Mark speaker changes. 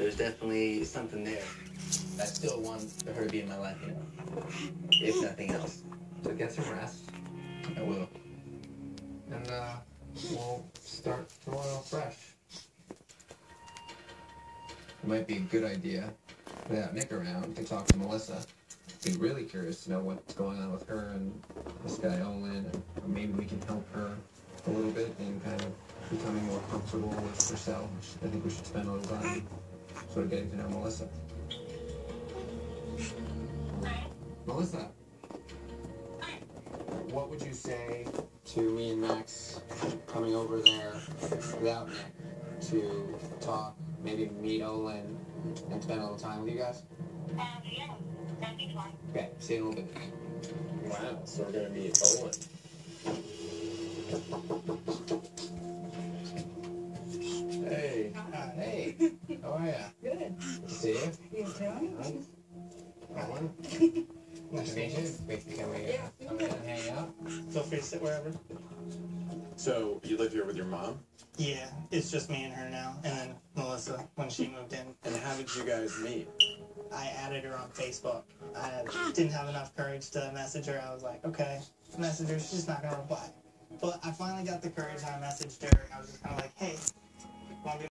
Speaker 1: there's definitely something there. I still want her to be in my life, if nothing else.
Speaker 2: So get some rest.
Speaker 1: I will.
Speaker 2: And we'll start tomorrow fresh. It might be a good idea, without Nick around, to talk to Melissa. Be really curious to know what's going on with her and this guy Olin, and maybe we can help her a little bit in kind of becoming more comfortable with herself. I think we should spend a little time sort of getting to know Melissa. Melissa, what would you say to me and Max coming over there without Nick to talk, maybe meet Olin and spend a little time with you guys?
Speaker 3: Yeah, that'd be fun.
Speaker 2: Okay, see you in a little bit.
Speaker 4: Wow, so we're gonna meet Olin. Hey.
Speaker 2: Hey, how are ya?
Speaker 5: Good.
Speaker 2: Good to see you.
Speaker 5: You too?
Speaker 2: Olin. Nice to meet you. Can we come in and hang out?
Speaker 6: Feel free to sit wherever.
Speaker 4: So you live here with your mom?
Speaker 6: Yeah, it's just me and her now, and then Melissa when she moved in.
Speaker 4: And how did you guys meet?
Speaker 6: I added her on Facebook. I didn't have enough courage to message her. I was like, okay, message her. She's just not gonna reply. But I finally got the courage, and I messaged her. I was just kind of like, hey, want to be